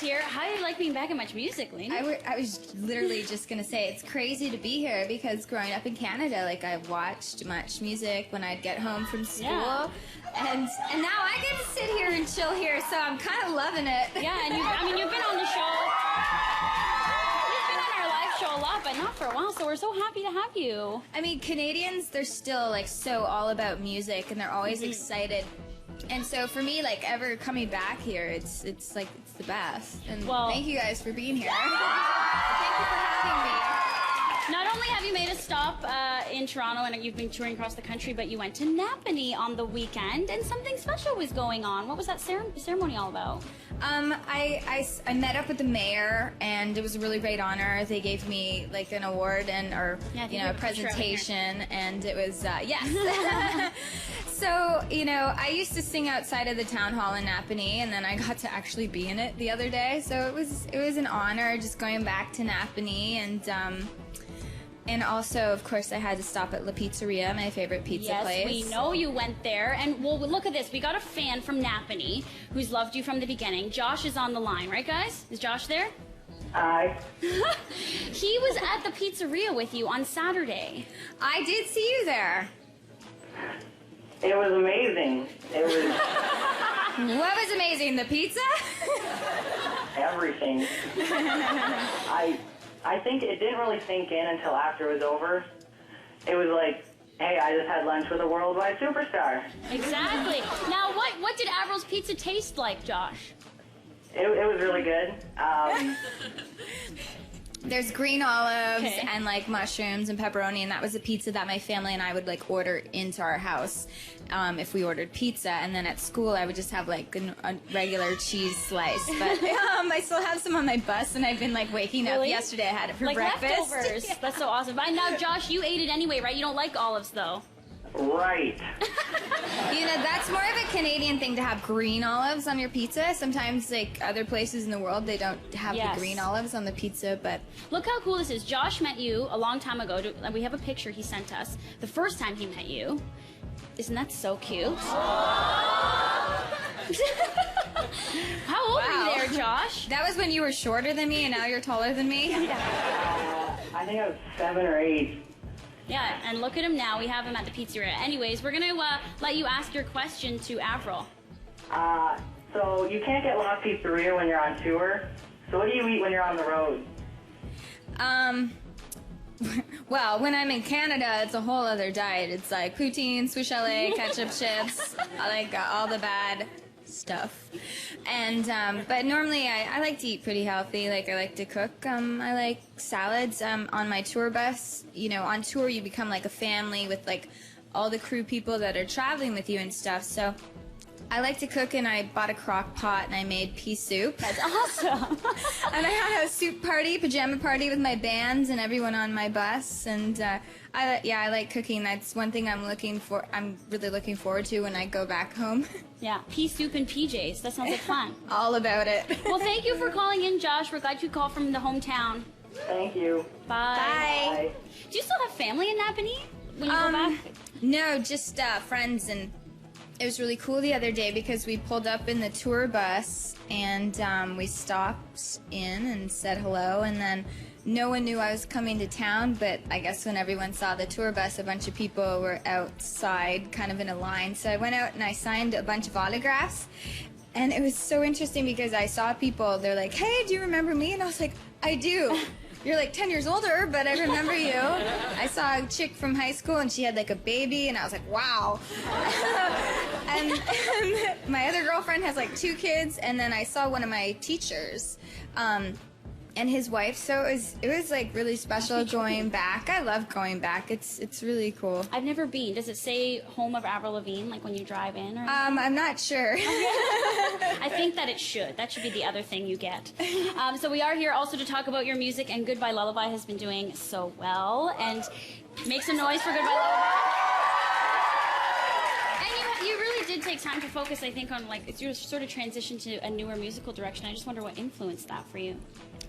here. How do you like being back at Much Music, Lavigne? I was literally just going to say, it's crazy to be here because growing up in Canada, like, I watched Much Music when I'd get home from school. Yeah. And now I get to sit here and chill here, so I'm kind of loving it. Yeah, and you've been on the show. You've been on our live show a lot, but not for a while, so we're so happy to have you. I mean, Canadians, they're still, like, so all about music, and they're always excited. And so for me, like, ever coming back here, it's like, it's the best. And thank you guys for being here. Thank you for having me. Not only have you made a stop in Toronto and you've been touring across the country, but you went to Napanee on the weekend and something special was going on. What was that ceremony all about? I met up with the mayor, and it was a really great honor. They gave me like an award a presentation, and it was yes. So, I used to sing outside of the town hall in Napanee, and then I got to actually be in it the other day. So it was an honor just going back to Napanee, and also, of course, I had to stop at La Pizzeria, my favorite pizza place. Yes, we know you went there. And, well, look at this. We got a fan from Napanee who's loved you from the beginning. Josh is on the line, right, guys? Is Josh there? Hi. He was at the pizzeria with you on Saturday. I did see you there. It was amazing. It was... What was amazing? The pizza? Everything. I think it didn't really sink in until after it was over. It was like, hey, I just had lunch with a worldwide superstar. Exactly. Now, what did Avril's pizza taste like, Josh? It was really good. There's green olives and like mushrooms and pepperoni, and that was a pizza that my family and I would like order into our house if we ordered pizza. And then at school I would just have like a regular cheese slice. But I still have some on my bus, and I've been like waking up. Yesterday I had it for like breakfast. Leftovers. Yeah. That's so awesome. But now, Josh, you ate it anyway, right? You don't like olives though. Right. That's more of a Canadian thing to have green olives on your pizza. Sometimes, like, other places in the world, they don't have the green olives on the pizza, but... Look how cool this is. Josh met you a long time ago. We have a picture he sent us. The first time he met you. Isn't that so cute? How old were you there, Josh? That was when you were shorter than me, and now you're taller than me? I think I was 7 or 8. Yeah, and look at him now. We have him at the pizzeria. Anyways, we're going to let you ask your question to Avril. So you can't get lost pizzeria when you're on tour. So what do you eat when you're on the road? Well, when I'm in Canada, it's a whole other diet. It's like poutine, sous chalet, ketchup chips. I like all the bad stuff. And but normally I like to eat pretty healthy. Like, I like to cook. I like salads. On my tour bus, on tour you become like a family with like all the crew people that are traveling with you and stuff. So I like to cook, and I bought a crock pot and I made pea soup. That's awesome. And I had a soup party, pajama party with my bands and everyone on my bus. And I like cooking. That's one thing I'm really looking forward to when I go back home. Yeah, pea soup and PJs. That sounds like fun. All about it. Well, thank you for calling in, Josh. We're glad you called from the hometown. Thank you. Bye. Bye. Do you still have family in Napanee when you go back? No, just friends. And it was really cool the other day because we pulled up in the tour bus, and we stopped in and said hello, and then no one knew I was coming to town, but I guess when everyone saw the tour bus, a bunch of people were outside kind of in a line. So I went out and I signed a bunch of autographs, and it was so interesting because I saw people, they're like, hey, do you remember me? And I was like, I do. You're like 10 years older, but I remember you. I saw a chick from high school, and she had like a baby, and I was like, wow. and my other girlfriend has like 2 kids, and then I saw one of my teachers and his wife. So it was like really special going back. I love going back. It's really cool. I've never been. Does it say home of Avril Lavigne, like when you drive in? Or I'm not sure. I think that it should. That should be the other thing you get. So we are here also to talk about your music, and Goodbye Lullaby has been doing so well. And make some noise for Goodbye Lullaby. And you really did take time to focus, I think, on like it's your sort of transition to a newer musical direction. I just wonder what influenced that for you.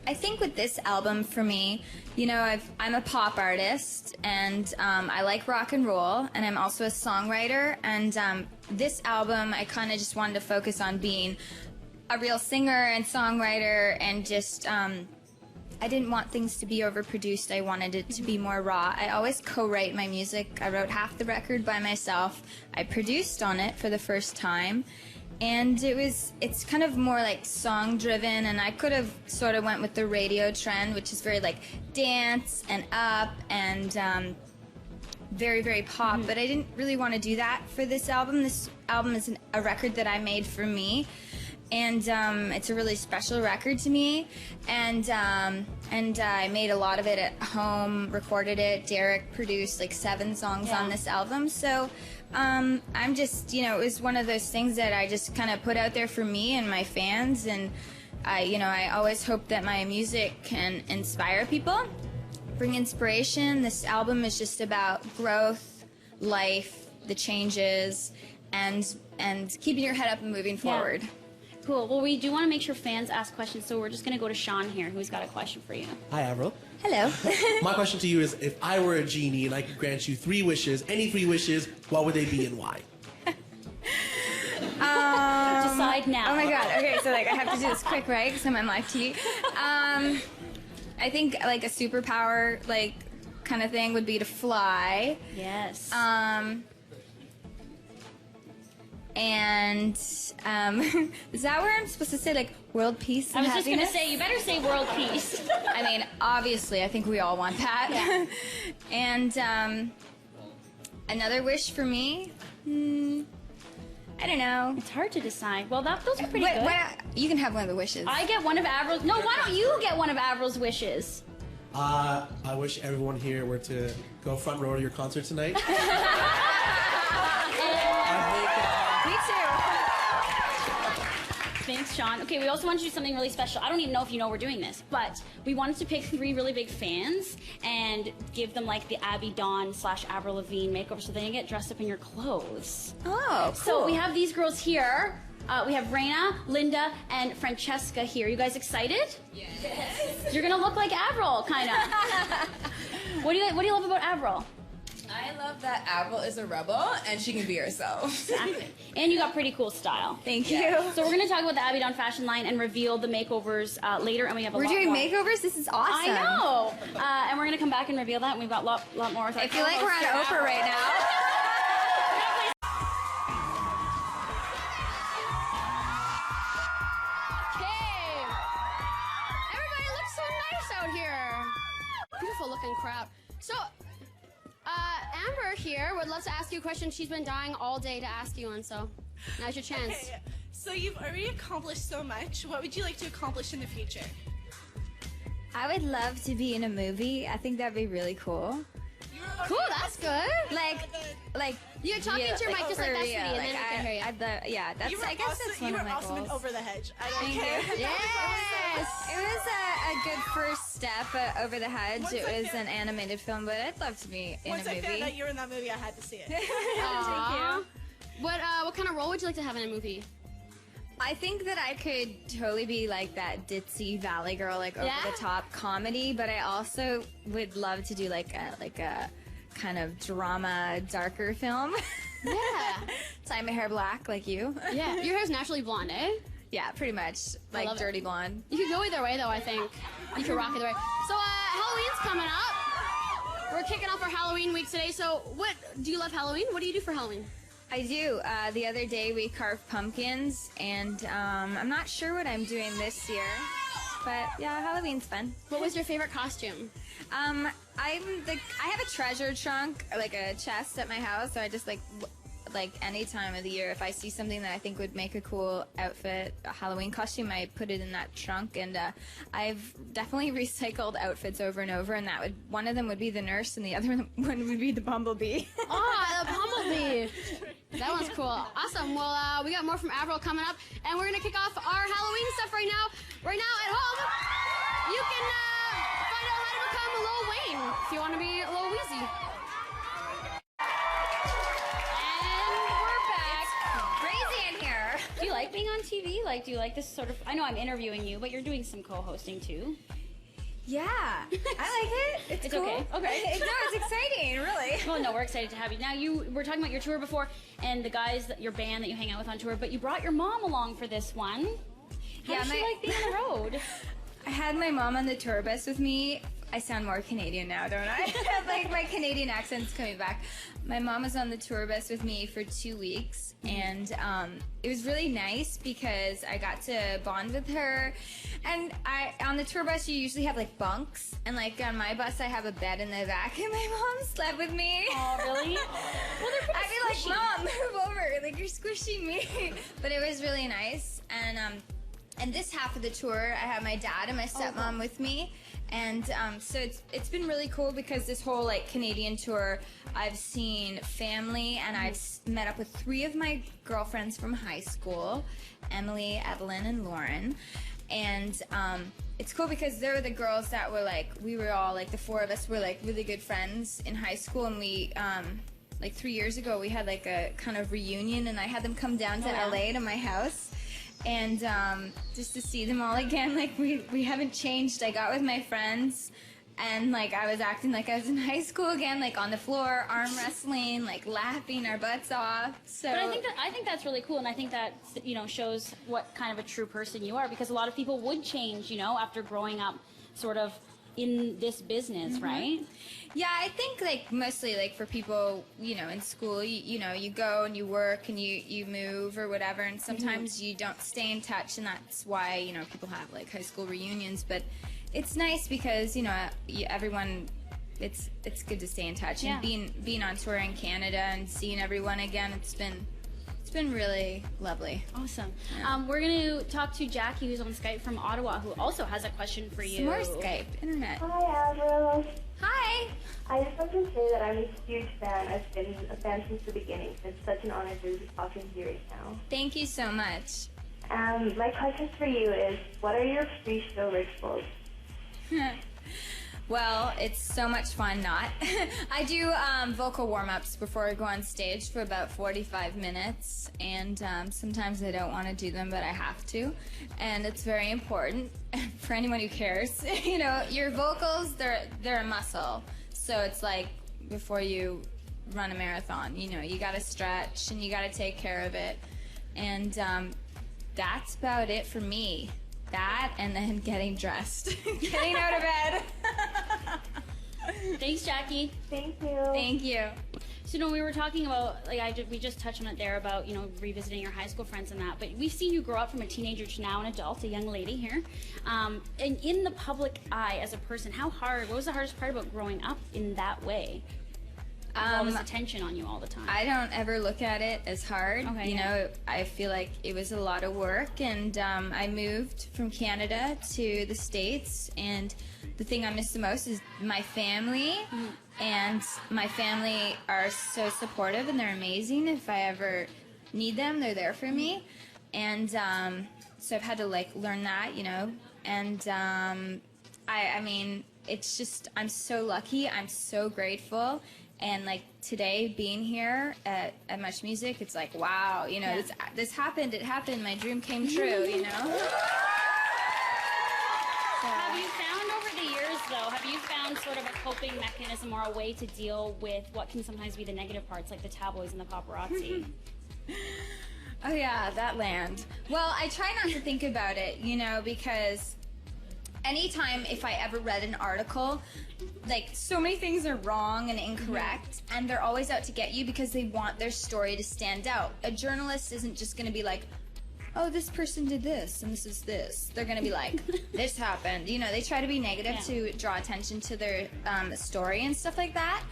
I think with this album, for me, I'm a pop artist, and I like rock and roll, and I'm also a songwriter, and this album, I kind of just wanted to focus on being a real singer and songwriter, and just I didn't want things to be overproduced. I wanted it to be more raw. I always co-write my music. I wrote half the record by myself. I produced on it for the first time. And it's kind of more like song driven, and I could have sort of went with the radio trend, which is very like dance and up and very, very pop, but I didn't really want to do that for this album. This album is a record that I made for me, and it's a really special record to me, and I made a lot of it at home, recorded it. Derek produced like 7 songs on this album, so I'm just, it was one of those things that I just kind of put out there for me and my fans, and I always hope that my music can inspire people, bring inspiration. This album is just about growth, life, the changes, and keeping your head up and moving forward. Cool. Well, we do want to make sure fans ask questions, so we're just going to go to Sean here, who's got a question for you. Hi, Avril. Hello. My question to you is, if I were a genie and I could grant you 3 wishes, any 3 wishes, what would they be and why? Decide now. Oh my god, okay, so like I have to do this quick, right? Because I'm on live TV. I think like a superpower, like, kind of thing would be to fly. Yes. And is that where I'm supposed to say like world peace and I was just going to happiness? say, you better say world peace. I mean, obviously, I think we all want that. Yeah. And another wish for me, I don't know. It's hard to decide. Well, those are pretty good. You can have one of the wishes. I get one of Avril's. No, why don't you get one of Avril's wishes? I wish everyone here were to go front row to your concert tonight. Me too. Thanks, Sean. Okay, we also want to do something really special. I don't even know if you know we're doing this, but we wanted to pick 3 really big fans and give them like the Abby Dawn / Avril Lavigne makeover, so they can get dressed up in your clothes. Oh, cool. So we have these girls here. We have Raina, Linda, and Francesca here. You guys excited? Yes. You're gonna look like Avril, kind of. What do you love about Avril? I love that Avril is a rebel and she can be herself. Exactly. And you got pretty cool style. Thank you. So we're going to talk about the Abby Dawn fashion line and reveal the makeovers later, and we have a We're lot doing more. makeovers? This is awesome. I know. And we're going to come back and reveal that, and we've got a lot more. I feel like we're on Oprah right now. Hey! Everybody looks so nice out here. Beautiful looking crowd. So, Amber here would love to ask you a question she's been dying all day to ask you one, so now's your chance. Okay, so you've already accomplished so much. What would you like to accomplish in the future? I would love to be in a movie. I think that'd be really cool. Cool, that's good. Like You talk into your mic just like that, sweetie, and then we can hear you. I guess that's one of my awesome goals. and over the hedge. I don't Thank care. you. Yes! It was a good first step over the hedge. Once It I was found- an animated film, but I'd love to be in Once a I movie. found out you were in that movie, I had to see it. Aww. What kind of role would you like to have in a movie? I think that I could totally be like that ditzy valley girl, like over Yeah? the top comedy, but I also would love to do like a kind of drama, darker film. Yeah. Tie my hair black like you. Yeah. Your hair's naturally blonde, eh? Yeah, pretty much. Like love it. dirty blonde. You could go either way, though, I think. You could rock either way. So, Halloween's coming up. We're kicking off our Halloween week today. So, do you love Halloween? What do you do for Halloween? I do. The other day we carved pumpkins, and I'm not sure what I'm doing this year. But yeah, Halloween's fun. What was your favorite costume? I have a treasure trunk, like a chest at my house, so I just like any time of the year, if I see something that I think would make a cool outfit, a Halloween costume, I put it in that trunk. And I've definitely recycled outfits over and over, and one of them would be the nurse, and the other one would be the bumblebee. Oh, the bumblebee. That one's cool. Awesome. Well, we got more from Avril coming up, and we're gonna kick off our Halloween stuff right now. Right now at home, you can find out how to become Lil Wayne if you want to be Lil Weezy. And we're back. Crazy in here. Do you like being on TV? Like, do you like this sort of? I know I'm interviewing you, but you're doing some co-hosting too. Yeah, I like it. It's It's cool. okay. Okay. It's exciting, really. Well, no, we're excited to have you. Now, you were talking about your tour before, and the guys, your band that you hang out with on tour, but you brought your mom along for this one. How does she like being on the road? I had my mom on the tour bus with me. I sound more Canadian now, don't I? Like my Canadian accent's coming back. My mom was on the tour bus with me for 2 weeks, and it was really nice because I got to bond with her. And on the tour bus, you usually have like bunks, and like on my bus, I have a bed in the back, and my mom slept with me. Oh, really? Well, they're pretty I'd be squishy. like, Mom, move over, like you're squishing me. But it was really nice, and this half of the tour, I had my dad and my stepmom with me. And so it's been really cool because this whole like Canadian tour, I've seen family, and I've met up with 3 of my girlfriends from high school, Emily, Evelyn, and Lauren. And it's cool because they were the girls that were like, we were all like, the 4 of us were like really good friends in high school, and we like 3 years ago we had like a kind of reunion, and I had them come down to LA to my house. And just to see them all again, like we haven't changed. I got with my friends, and like I was acting like I was in high school again, like on the floor, arm wrestling, like laughing our butts off. So But I think that's really cool, and I think that shows what kind of a true person you are, because a lot of people would change, after growing up, sort of in this business, right? Yeah, I think like mostly like for people, in school, you go and you work and you move or whatever, and sometimes you don't stay in touch, and that's why, people have like high school reunions. But it's nice because, everyone, it's good to stay in touch. Yeah. And being on tour in Canada and seeing everyone again, it's been really lovely. Awesome. We're going to talk to Jackie, who's on Skype from Ottawa, who also has a question for you. Some more Skype, internet. Hi, Avril. Hi. I just want to say that I'm a huge fan. I've been a fan since the beginning. It's such an honor to be talking to you right now. Thank you so much. My question for you is, what are your pre-show rituals? Well, it's so much fun not. I do vocal warm-ups before I go on stage for about 45 minutes, and sometimes I don't want to do them, but I have to, and it's very important for anyone who cares. Your vocals, they're a muscle, so it's like before you run a marathon, you gotta stretch and you gotta take care of it, and that's about it for me. That, and then getting dressed, getting out of bed. Thanks, Jackie. Thank you. Thank you. So, we were talking about, we just touched on it there about, revisiting your high school friends and that, but we've seen you grow up from a teenager to now an adult, a young lady here. And in the public eye as a person, what was the hardest part about growing up in that way? All this attention on you all the time. I don't ever look at it as hard. Okay, I feel like it was a lot of work, and I moved from Canada to the States, and the thing I miss the most is my family, and my family are so supportive, and they're amazing. If I ever need them, they're there for me, and so I've had to learn that, and I mean, it's just, I'm so lucky, I'm so grateful. And today being here at Much Music, it's like, wow, this happened, it happened, my dream came true, Have you found over the years, though, sort of a coping mechanism or a way to deal with what can sometimes be the negative parts, like the tabloids and the paparazzi? Oh yeah, that land. Well, I try not to think about it, because anytime if I ever read an article, so many things are wrong and incorrect, and they're always out to get you because they want their story to stand out. A journalist isn't just going to be like, oh, this person did this and this is this. They're going to be like, this happened. They try to be negative to draw attention to their story and stuff like that.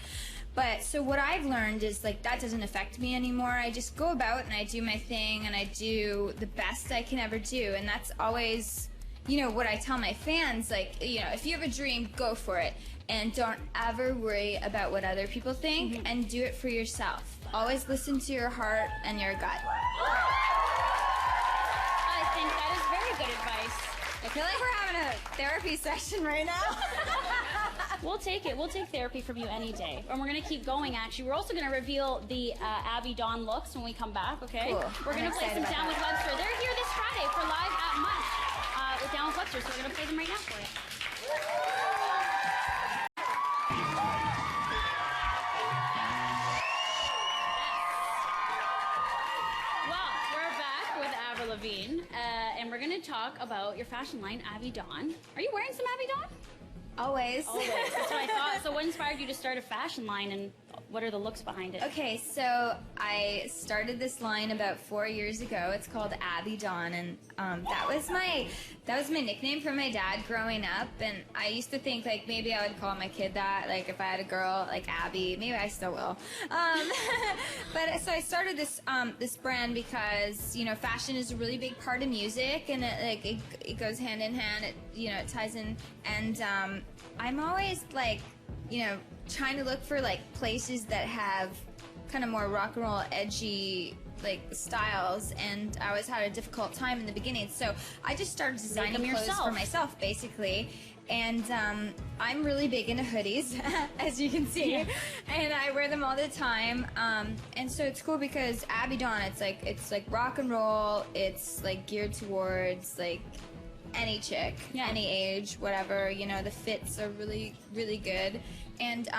But so what I've learned is that doesn't affect me anymore. I just go about and I do my thing and I do the best I can ever do. And that's always, what I tell my fans, if you have a dream, go for it. And don't ever worry about what other people think, and do it for yourself. Always listen to your heart and your gut. I think that is very good advice. I feel like we're having a therapy session right now. We'll take it. We'll take therapy from you any day. And we're going to keep going, actually. We're also going to reveal the Abby Dawn looks when we come back, okay? Cool. We're going to play some Down with Webster. They're here this Friday for Live at Much with Down with Webster, so we're going to play them right now for you. Well, we're back with Avril Lavigne, and we're going to to talk about your fashion line, Abby Dawn. Are you wearing some Abby Dawn? Always. Always. That's what I thought. So what inspired you to start a fashion line, and what are the looks behind it? Okay, so I started this line about 4 years ago. It's called Abby Dawn, and that was my nickname from my dad growing up. And I used to think like maybe I would call my kid that, like if I had a girl like Abby. Maybe I still will. But so I started this this brand because fashion is a really big part of music, and it goes hand in hand. It ties in, and I'm always like trying to look for like places that have kind of more rock and roll edgy like styles, and I always had a difficult time in the beginning, so I just started designing clothes for myself basically. And I'm really big into hoodies, as you can see, and I wear them all the time. And so it's cool because Abby Dawn, it's like rock and roll. It's like geared towards like any chick, any age, whatever. The fits are really, really good. And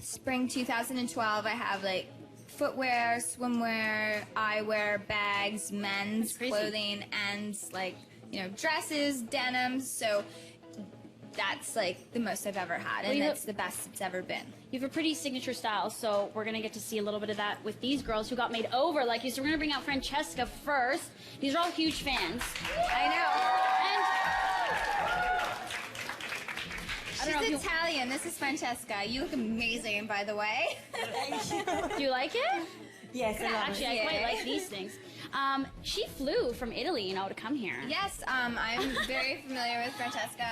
spring 2012, I have like footwear, swimwear, eyewear, bags, men's clothing, and like dresses, denims. So that's like the most I've ever had, and that's the best it's ever been. You have a pretty signature style, so we're gonna get to see a little bit of that with these girls who got made over like you. So we're gonna bring out Francesca first. These are all huge fans. I know. And she's Italian. This is Francesca. You look amazing, by the way. Thank you. Do you like it? Yes, I love actually, it. I quite like these things. She flew from Italy, to come here. Yes, I'm very familiar with Francesca,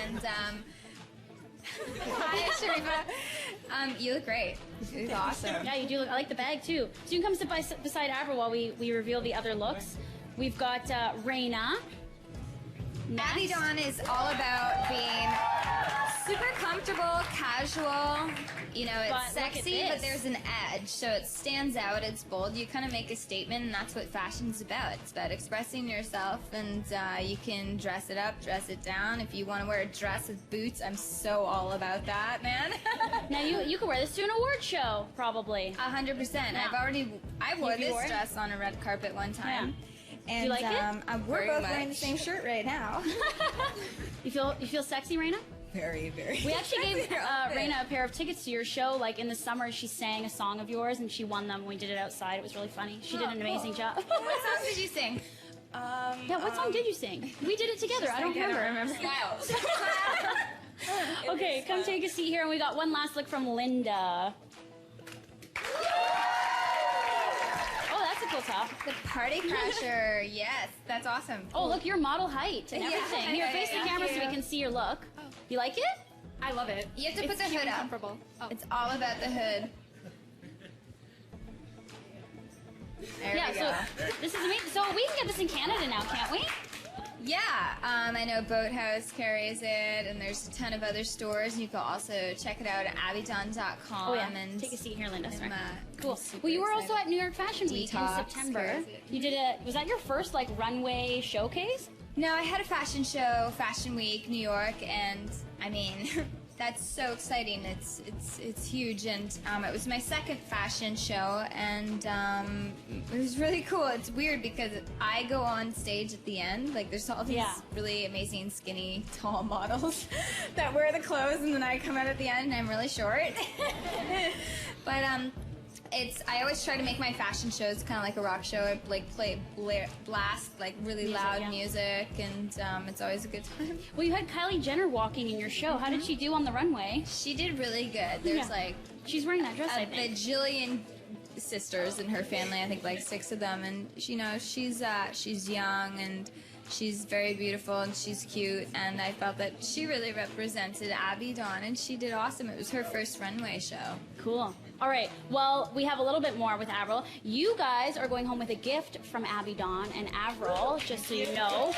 and hi, Sharifa. You look great. You look awesome. Yeah, you do look. I like the bag too. So you can come sit beside Avril while we reveal the other looks. We've got Reina. Abby Dawn is all about being super comfortable, casual. It's sexy, but there's an edge, so it stands out. It's bold. You kind of make a statement, and that's what fashion's about. It's about expressing yourself, and you can dress it up, dress it down. If you want to wear a dress with boots, I'm so all about that, man. Now you could wear this to an award show, probably. 100%. I wore this dress on a red carpet one time. Yeah. And Do you like it? We're both wearing the same shirt right now. You feel sexy, Reina? Very, very. We actually gave Reina a pair of tickets to your show. Like in the summer, she sang a song of yours, and she won them when we did it outside. It was really funny. She did an amazing job. What song did you sing? What song did you sing? We did it together. I don't remember. Smiles. Okay, come take a seat here, and we got one last look from Linda. Cool top. The Party Crasher, yes, that's awesome. Oh, look, your model height and everything. Here, face the camera so we can see your look. Oh. You like it? I love it. You have to put the hood up. Comfortable. Oh. It's all about the hood. There we go. So this is amazing. So we can get this in Canada now, can't we? Yeah, I know Boathouse carries it, and there's a ton of other stores. You can also check it out at abbydawn.com. Oh yeah. And take a seat here, Linda. Sorry. Cool. Well, you were also at New York Fashion Week in September. You did was that your first like runway showcase? No, I had a fashion show, Fashion Week, New York, and I mean, that's so exciting. It's huge, and it was my second fashion show, and it was really cool. It's weird because I go on stage at the end, like there's all these really amazing, skinny, tall models that wear the clothes, and then I come out at the end, and I'm really short. But I always try to make my fashion shows kind of like a rock show. I blast like really loud music, and it's always a good time. Well, you had Kylie Jenner walking in your show. How did she do on the runway? She did really good. There's like she's wearing that dress. a bajillion sisters in her family. I think like 6 of them, and she's young and she's very beautiful and she's cute, and I felt that she really represented Abby Dawn, and she did awesome. It was her first runway show. Cool. All right, well, we have a little bit more with Avril. You guys are going home with a gift from Abby Dawn and Avril, just so you know.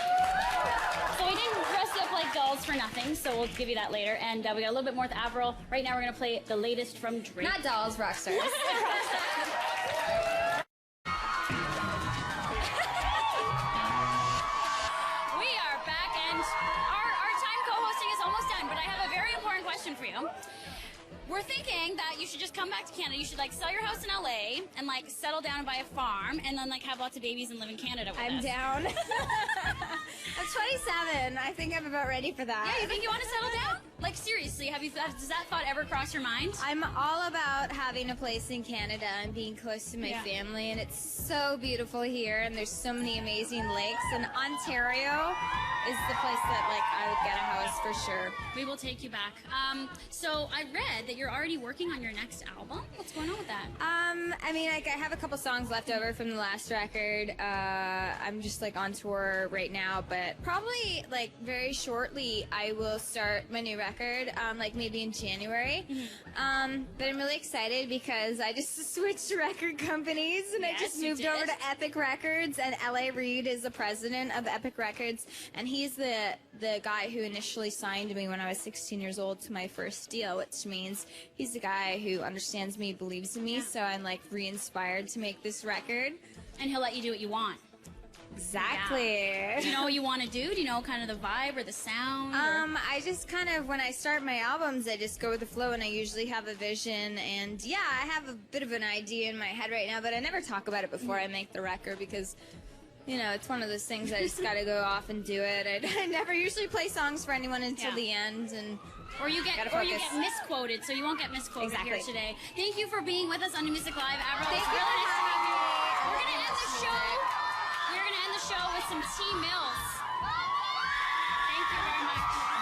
So we didn't dress you up like dolls for nothing, so we'll give you that later. And we got a little bit more with Avril. Right now we're going to play the latest from Drake. Not dolls, rock stars. For you. We're thinking that you should just come back to Canada. You should like sell your house in LA and like settle down and buy a farm and then like have lots of babies and live in Canada with us. I'm down. 27. I think I'm about ready for that. Yeah, you think you want to settle down? Like, seriously, does that thought ever cross your mind? I'm all about having a place in Canada and being close to my family, and it's so beautiful here, and there's so many amazing lakes, and Ontario is the place that, like, I would get a house for sure. We will take you back. So I read that you're already working on your next album. What's going on with that? I mean, like, I have a couple songs left over from the last record. I'm just, like, on tour right now, but probably, like, very shortly I will start my new record, like, maybe in January. But I'm really excited because I just switched record companies, and I just moved over to Epic Records, and L.A. Reid is the president of Epic Records, and he's the guy who initially signed me when I was 16 years old to my first deal, which means he's the guy who understands me, believes in me, so I'm, like, re-inspired to make this record. And he'll let you do what you want. Exactly. Yeah. Do you know what you want to do? Do you know kind of the vibe or the sound? I just kind of, when I start my albums, I just go with the flow, and I usually have a vision, and yeah, I have a bit of an idea in my head right now, but I never talk about it before I make the record because, you know, it's one of those things I just gotta go off and do it. I never usually play songs for anyone until the end, and Or you get misquoted, so you won't get misquoted here today. Thank you for being with us on New Music Live, Avril. Thank you really for nice to have you. having me. We're gonna end the show. We're gonna end the show with some T Mills. Thank you very much.